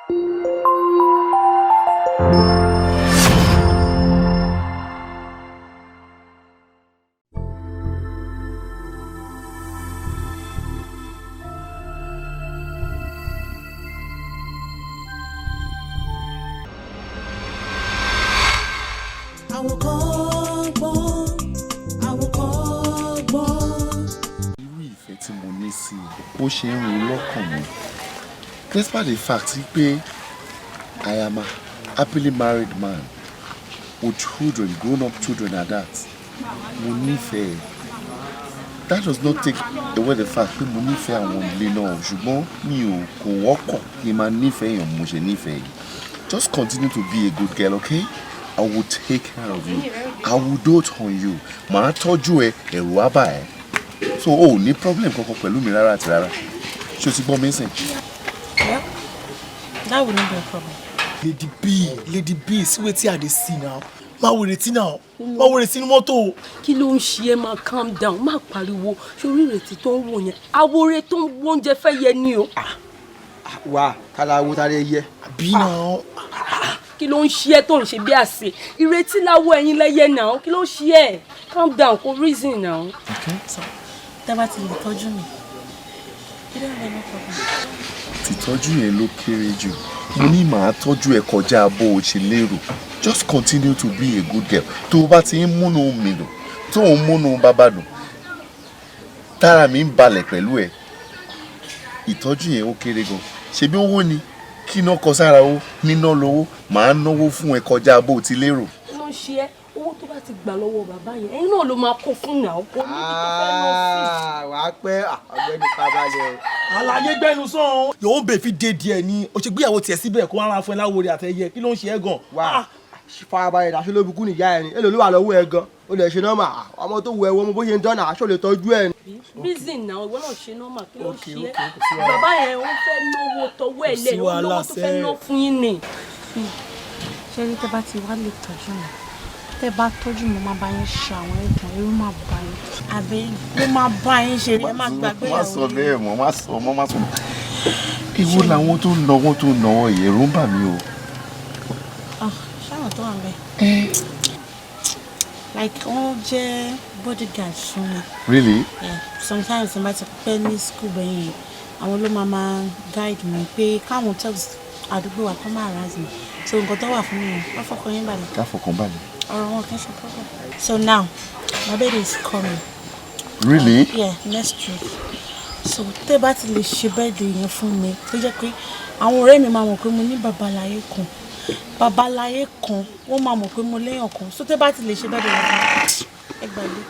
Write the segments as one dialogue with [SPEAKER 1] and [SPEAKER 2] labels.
[SPEAKER 1] Bó ṣe ń ro lọ́kàn mi. Despite the fact pé I am a happily married man with children, grown-up children at that. Mo nífẹ̀ẹ́. That does not take away the fact pé mo nífẹ̀ẹ́ àwọn ilé náà ṣùgbọ́n mi ò kò wọ́pọ̀ kí n máa nífẹ̀ẹ́ èèyàn mo ṣe nífẹ̀ẹ́ yìí. Just continue to be a good girl, okay? I will take care of you. I will dote on you. Màá tọ́jú ẹ, ẹ̀rù á bà ẹ́. So o ní problem kankan pẹ̀lú mi rárá àti rárá. Ṣé o ti gbọ́ mi sìn?
[SPEAKER 2] Yeah, that would not be a problem.
[SPEAKER 3] Lady B, see wetin I dey see now. Má wo retí now. Má wo retí ní mọ́tò.
[SPEAKER 2] Kí ló ń ṣe ẹ́ máa calm down, má pariwo. Sórí ìrètí tó ń wò yẹn, àwòrán tó ń wo oúnjẹ fẹ́ yẹ ni o.
[SPEAKER 4] Wà kálá wo tàrí ẹyẹ.
[SPEAKER 3] Bí náà.
[SPEAKER 2] Kí ló ń ṣe ẹ́ tó ń ṣe bí àṣẹ? Ìrètí láwọ ẹ̀yin lẹ́yẹ náà. Kí ló ń ṣe ẹ́? Calm down, kò reason now.
[SPEAKER 1] Okay.
[SPEAKER 2] So, tẹ́ bá ti lè tọ́jú mi. You don't have no problem.
[SPEAKER 1] Tìtọ́jú yẹn ló kéré jù. Mo ní màá tọ́jú ẹ kọjá bó o ṣe lérò. Just continue to be a good girl. Tó o bá ti ń múnú mi dùn, tó o ń múnú bàbá dùn, tára mi ń balẹ̀ pẹ̀lú ẹ. Ìtọ́jú yẹn ó kéré gan. Ṣebí owó ni kí iná kọ sára owó, níná lówó, màá náwó fún ẹ kọjá bó o ti lérò.
[SPEAKER 2] Kí ló ń ṣe ẹ́? Owó tó bá ti gbà lọ́wọ́ bàbá yẹn, ẹ̀yin náà ló máa kó fún náà. Kò ní ibi tó fẹ́ lọ sí.
[SPEAKER 4] Wàá pẹ́ ọ̀gbẹ́ni kábàlẹ̀ o.
[SPEAKER 3] Àlàyé gbẹ́nu sàn. Yòówó bẹ̀ fi dé díẹ̀ ni. O ṣe gbéyàwó tiẹ̀ síbẹ̀ kó wá máa fún ẹ láwòrán àtẹ̀yẹ. Kí ló ń ṣe ẹ́ gan?
[SPEAKER 4] Wà farabalẹ̀ aṣọ ló bukú nìyá ẹ̀ ni. Èlò ló wà lọ́wọ́ ẹ gan. O lè ṣe nọ́mà. Ọmọ tó wù ẹ wọ́n bó ṣe ń dánà aṣọ lè tọ́jú ẹ.
[SPEAKER 2] Reason náà ìwọ náà ṣe nọ́mà kí ló ṣe ẹ́? Bàbá yẹn ó fẹ́ náwó tọwọ́ ẹ̀ lẹ́nu, ó lọ́wọ́ tó fẹ́ ná fún yín ni.
[SPEAKER 5] Ṣé rí tẹ́ bá ti wá lè tọ́jú mi? Tẹ́ bá tọ́jú mi, máa bá yín ṣe àwọn ẹ̀gbọ́n, irú máa bá yín. Àbí ló máa bá yín ṣe ẹ máa gbàgbé ìyàwó.
[SPEAKER 1] Má sọ bẹ́ẹ̀ mọ́, má sọ. Ìwọ làwọn tó náwó yìí, ẹ̀rù ń bà mí o.
[SPEAKER 5] Ṣáwọn tó wà ń bẹ̀. Like wọ́n jẹ́ bodyguard fún mi.
[SPEAKER 1] Really?
[SPEAKER 5] Yeah. Sometimes n bá ti pẹ́ ní school bẹ́yìn, àwọn ló máa guide mi pé káwọn thugs àdúgbò wa kọ́ máa rise mi. So nǹkan tó wà fún mi yẹn, wọ́n fọkàn yín balẹ̀.
[SPEAKER 1] Ká fọkàn balẹ̀.
[SPEAKER 5] Ọ̀rọ̀ wọn kì í ṣe problem. So now, my baby is coming.
[SPEAKER 1] Really?
[SPEAKER 5] Yeah, next week. So tẹ́ bá ti lè ṣe birthday yẹn fún mi, tó jẹ́ pé àwọn ọ̀rẹ́ mi máa mọ̀ pé mo ní babaláyé kan. Babaláyé kan, wọ́n máa mọ̀ pé mo léèyàn kan. So tẹ́ bá ti lè ṣe birthday yẹn fún mi, ẹ gbàgbé.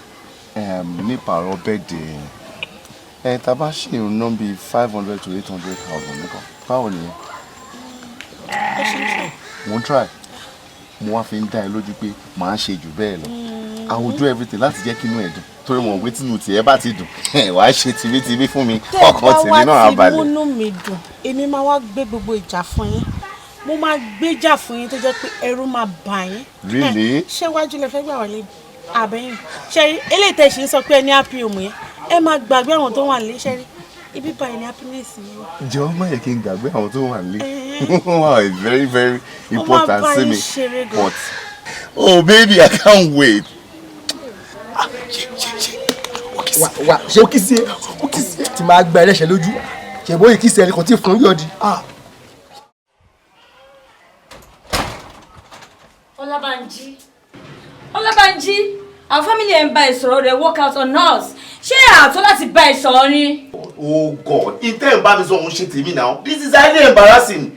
[SPEAKER 1] Nípa ọ̀rọ̀ birthday, tá bá ṣe ìrúná bíi 500 to 800,000 nìkan. Báwo nìyẹn?
[SPEAKER 5] Ẹ ṣe ń try.
[SPEAKER 1] Mo ń try. Mo wá fi ń dá ẹ lójú pé màá ṣe jù bẹ́ẹ̀ lọ. I will do everything láti jẹ́ kí inú ẹ̀ dùn. Torí mo wé tínú tiẹ̀ bá ti dùn. Wàá ṣe tìbítìbí fún mi. Ọkàn tèmi náà á balẹ̀.
[SPEAKER 5] Tẹ́ bá wá ti múnú mi dùn, èmi máa wá gbé gbogbo ìjà fún yín. Mo máa gbéjà fún yín tó jẹ́ pé ẹ̀rù máa bà yín.
[SPEAKER 1] Really?
[SPEAKER 5] Ṣé wájú lẹ fẹ́ gbà wọlé? Àbẹ̀yìn. Ṣé eléyìí tẹ́ ṣe ń sọ pé ẹ ní happy home yẹn? Ẹ máa gbàgbé àwọn tó wà nílé ṣẹ́ rí. Ibi báyìí ni happiness mi wà.
[SPEAKER 1] Jọ̀ọ́ má yẹ kí n gbàgbé àwọn tó wà nílé. Wow, it's very very important to me. But oh baby, I can't wait.
[SPEAKER 4] Wà ṣé kí sí ẹ ti máa gba ẹlẹ́ṣẹ̀ lójú. Ṣé bóyá kí sí ẹ kò tí ì fún yọ̀dí.
[SPEAKER 6] Ọlábánjí, our family ẹ̀ ń bá ẹ sọ̀rọ̀ rẹ̀ work out on us. Ṣé àtọ́ láti bá ẹ sọ̀rọ̀ ni?
[SPEAKER 1] Oh God, intẹ́ ń bá mi sọ òun ṣe tèmi now. This is highly embarrassing.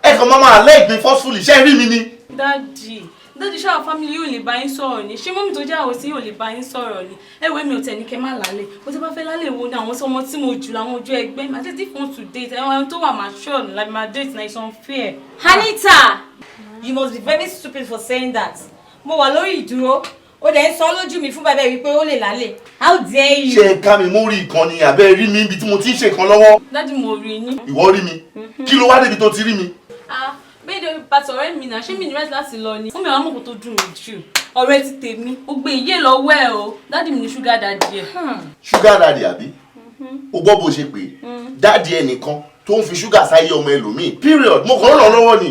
[SPEAKER 1] Ẹ kàn máa leg mi forcefully, ṣé rí mi ni?
[SPEAKER 6] Daddy, ṣé our family yóò lè bá yín sọ̀rọ̀ ni? Ṣé mọ́mí tó jẹ́ àwọn sí yóò lè bá yín sọ̀rọ̀ ni? Ẹ̀wẹ̀ mi ò tẹ̀ ní kẹ́ má lálẹ́. Mo ti bá fẹ́ lálẹ́ wo ni àwọn ọmọ tí mo jù láwọn ojú ẹgbẹ́ mi. Àti if want to date, ẹ̀wọ̀n tó wà mature ni like my date na is unfair. Anita, you must be very stupid for saying that. Mo wà lórí ìdúró. Ó dẹ̀ ń sọ lójú mi fún bàbá wípé ó lè lálẹ́. How dare you?
[SPEAKER 1] Ṣé ká mi mú rí ìkànnì àbẹ́ rí mi ibi tí mo ti ń ṣe kan lọ́wọ́?
[SPEAKER 6] Daddy mo rí yín.
[SPEAKER 1] Ìwọ rí mi? Kí ló wá débi tó ti rí mi?
[SPEAKER 6] Bẹ́ẹ̀ ni pàtó ọ̀rẹ́ mi náà ṣé mi ní rẹ́sì láti lọ ni. Fún mi àwọn ọmọkùnrin tó dùn mí jù. Ọ̀rẹ́ ti tèmi, ó gbé iye lọ́wọ́ ẹ̀ o. Daddy mi ní sugar daddy ẹ̀.
[SPEAKER 1] Sugar daddy àbí? O gbọ́ bó ṣe pé daddy ẹnìkan tó ń fi ṣúgà sáyé ọmọ ẹlòmíì period mo kàn ń ràn lọ́wọ́ ni.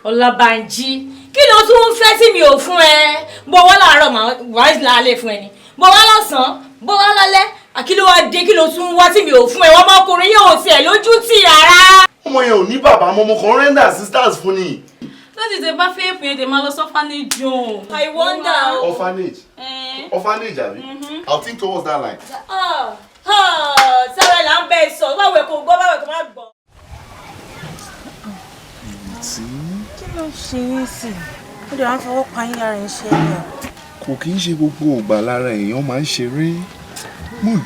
[SPEAKER 6] Ọlábànjí kí ló tún ń fẹ́ tí mi ò fún ẹ bó wá láàárọ̀ màá wá lálẹ́ fún ẹ ni bó wá lọ́sàn-án bó wá lálẹ́ àkìlọ̀ wá dé kí ló tún wá tí mi ò fún ẹ wọ́n ọmọkùnrin yóò tiẹ̀ lójú tì rárá.
[SPEAKER 1] ọmọ yẹn ò ní bàbá mo kàn ń render assistance fún ni.
[SPEAKER 6] lójijì tẹ bá fẹ́ pè é tẹ máa lọ sọ́fánẹ́jì o. I wonder.
[SPEAKER 1] Orphanage. Orphanage abi. I'll think towards that line.
[SPEAKER 6] Sára là ń bẹ sọ báwo ẹ kò gbọ́ báwo ẹ kò má gbọ́.
[SPEAKER 5] kí ló ń ṣe yín sí ó lè wá fọwọ́ pa yín lára ẹ̀ ṣe é yà.
[SPEAKER 1] Kò kí ń ṣe gbogbo ògbà lára èèyàn máa ń ṣeré. Mood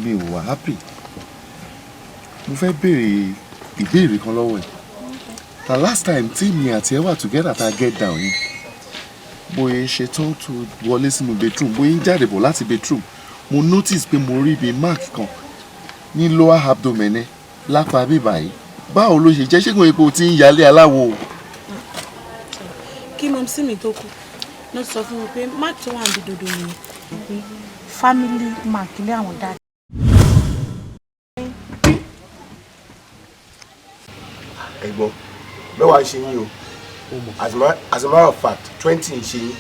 [SPEAKER 1] mi ò wà happy. Mo fẹ́ béèrè ìbéèrè kan lọ́wọ́ ẹ̀. The last time tí mi àti ẹ wà together ta get down yìí bóyá ṣe tán tó wọlé sínú bedroom bóyá jáde bọ̀ láti bedroom mo notice pé mo rí ibi mark kan ní lower abdomen ẹ lápá bíbá yìí báwo ló ṣe jẹ́ ṣé kò yẹ kó o ti ń yálé aláwo.
[SPEAKER 5] kí mọ̀ sí mi tó kù ló sọ fún mi pé mark tó wà ní dodo ni family mark ilé àwọn dáadáa.
[SPEAKER 4] ẹ̀gbọ́n mẹ́wàá ń ṣe yín o as a matter of fact 20 ń ṣe yín.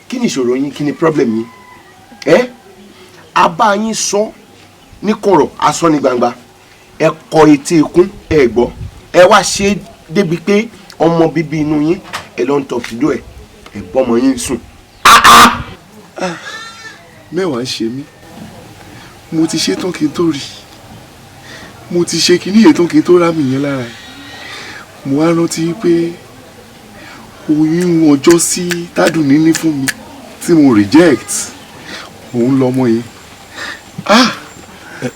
[SPEAKER 4] kí ni ìṣòro yín kí ni problem yín a bá yín sọ ní kọ̀rọ̀ asọ ní gbangba ẹ kọ etí ikún ẹ gbọ́ ẹ wá ṣe débi pé ọmọ bíbí inú yín ẹ lọ ń tọ fìdó ẹ bọ́mọ yín sùn.
[SPEAKER 1] mẹ́wàá ń ṣe mí mo ti ṣe tán kí n tó rí mo ti ṣe kíní yẹn tán kí n tó rá mi yẹn lára ẹ̀ mo wá rántí pé oyún ọjọ́ sí tádùn níní fún mi tí mo reject òun lọmọ yẹn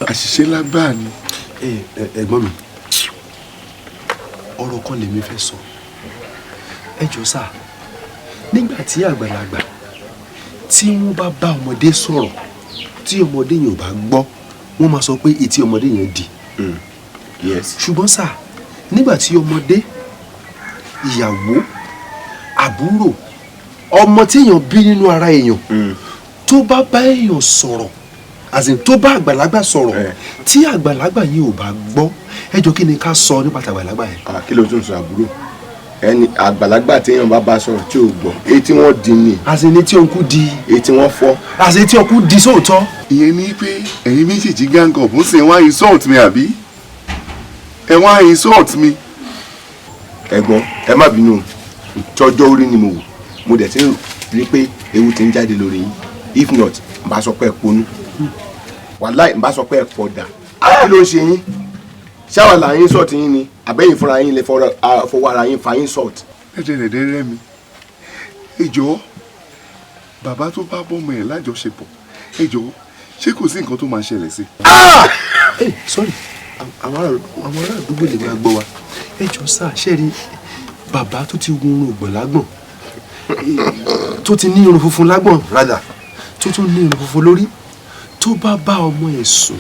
[SPEAKER 1] àṣìṣe lágbáà ni.
[SPEAKER 4] ẹ̀gbọ́n mi ọ̀rọ̀ kan lèmi fẹ́ sọ ẹ jọ̀ọ́ sà nígbà tí àgbàlagbà tí wọ́n bá bá ọmọdé sọ̀rọ̀ tí ọmọdé yẹn ò bá gbọ́ wọ́n máa sọ pé etí ọmọdé yẹn di. Yes. ṣùgbọ́n sà nígbà tí ọmọdé ìyàwó àbúrò ọmọ tí èèyàn bí nínú ara èèyàn tó bá bá èèyàn sọ̀rọ̀ àti tó bá àgbàlagbà sọ̀rọ̀ tí àgbàlagbà yìí ò bá gbọ́ ẹ jọ̀ọ́ kí ni ká sọ nípa àgbàlagbà yẹn.
[SPEAKER 7] kí ló tún sọ àbúrò ẹni àgbàlagbà téèyàn bá sọ̀rọ̀ tí ò gbọ́ etí wọn di ni.
[SPEAKER 4] àti ní tí òǹkú di.
[SPEAKER 7] etí wọn fọ́.
[SPEAKER 4] àti tí òǹkú di sóòótọ́.
[SPEAKER 1] ìyẹn ni pé ẹ̀yin méjèèjì gang up ń ṣe wá insult mi àbí ẹ wá insult mi.
[SPEAKER 7] ẹ̀gbọ́n ẹ má bínú tọjọ́ orí ni mo wò mo dẹ̀ ti ń rí pé ewu ti ń jáde lórí yín if not n bá sọ pé ẹ ponú wàláì n bá sọ pé ẹ pọ̀ dà kí ló ń ṣe yín ṣáwà là yín sọ̀tì yín ni àbẹ́yìn fúnra yín lè fọwọ́ ara yín fa yín sọ̀tì.
[SPEAKER 1] ẹ̀dẹ̀dẹ̀ rẹ̀ mi ẹ jọ̀ọ́ bàbá tó bá bọ́mọ ẹ̀ lájọṣepọ̀ ẹ jọ̀ọ́ ṣé kò sí nǹkan tó máa ṣẹlẹ̀ sí.
[SPEAKER 4] sorry àwọn ará àdúgbò lè máa gbọ́ wa ẹ jọ̀ọ́ sá ṣe rí bàbá tó ti gun ògbọ̀n lágbọ̀n tó ti ní irun funfun lágbọ̀n rádà tó tún ní irun funfun lórí tó bá bá ọmọ ẹ̀ sùn.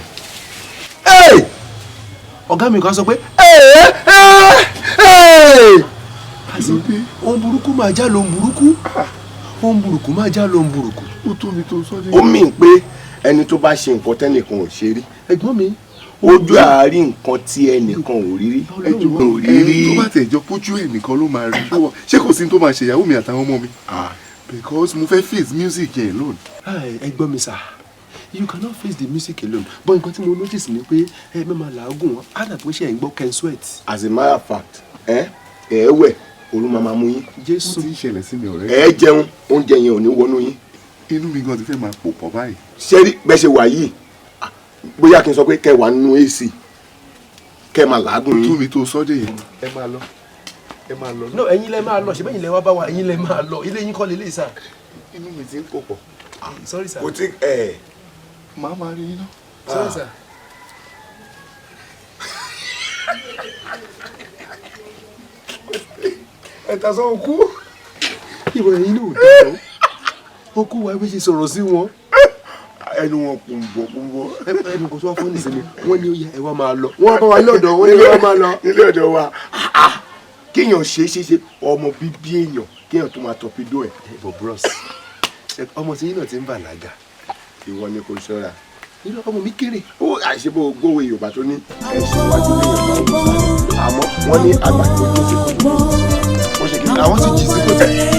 [SPEAKER 4] ọ̀gá mi kan sọ pé ohun burúkú máa já lóhun burúkú ohun burúkú máa já lóhun burúkú.
[SPEAKER 1] ó tó mi tó sọ́dọ̀.
[SPEAKER 7] ó mì pé ẹni tó bá ṣe nǹkan tẹ́nìkan ò ṣe rí
[SPEAKER 4] ẹ̀gbọ́n mi
[SPEAKER 7] ojú àárín nǹkan tí ẹnìkan ò rí rí
[SPEAKER 1] tó bá tẹ̀ jọ pójú ẹ̀ nìkan ló máa rí ṣé kò sí tó máa ṣe ìyàwó mi àtàwọn ọmọ mi because mo fẹ́ face music yẹn alone.
[SPEAKER 4] ẹ̀gbọ́n mi sà you cannot face the music alone but nǹkan tí mo notice ni pé ẹ mẹ́ma làágùn wọn á dà pé ṣe ẹ̀ ń gbọ́ ken sweat.
[SPEAKER 7] as a matter of fact wẹ̀ òru máa mú yín.
[SPEAKER 1] jésù ti ń ṣẹlẹ̀ sí mi ọ̀rẹ́.
[SPEAKER 7] ẹ jẹun oúnjẹ yẹn ò ní wọnú yín.
[SPEAKER 1] inú mi gan ti fẹ́ máa pò pọ̀ báyìí.
[SPEAKER 7] ṣé bẹ́ẹ̀ ṣe wà yìí bóyá kí n sọ pé kẹ́ wà nínú AC kẹ́ máa làágùn yín.
[SPEAKER 1] tó mi tó sọ́dẹ̀ yẹn. ẹ máa lọ ẹ máa lọ.
[SPEAKER 4] no ẹ̀yin lẹ máa lọ ṣe bẹ́ẹ̀ lẹ wá bá wa ẹ̀yin lẹ máa lọ ilé yín kọ́ lélẹ̀ sà.
[SPEAKER 1] inú mi ti ń pò pọ̀.
[SPEAKER 4] sorry sir.
[SPEAKER 7] kò tí
[SPEAKER 1] màá máa rí iná.
[SPEAKER 4] sorry sir.
[SPEAKER 7] ẹ̀ta sọ òkú.
[SPEAKER 4] ìwọ ẹ̀yin náà ò dá o kú wa bí ṣe sọ̀rọ̀ sí wọn.
[SPEAKER 7] ẹnu wọn kùnbọ̀.
[SPEAKER 4] ẹnu kò tó wá fún nísìnyí wọ́n ní ó yẹ ẹ wá máa lọ. wọ́n bá wa ilé ọ̀dọ̀ wọ́n ní ẹ wá máa lọ.
[SPEAKER 7] ilé ọ̀dọ̀ wa kéèyàn ṣe ọmọ bíbí èèyàn kéèyàn tó máa tọpidó ẹ̀.
[SPEAKER 4] bọ̀ bros ọmọ tí yín náà ti ń bàlágà.
[SPEAKER 7] ìwọ ni kò ṣọ́ra
[SPEAKER 4] nínú ọmọ mi kéré.
[SPEAKER 7] ó àìṣebó gbówó Yorùbá tó ní ẹ̀sìn iwájú lèèyàn máa ń wò sáré àmọ́ wọ́n ní àgbà tó tó sí kòtò ó ṣe kí àwọn ti jì sí kòtò.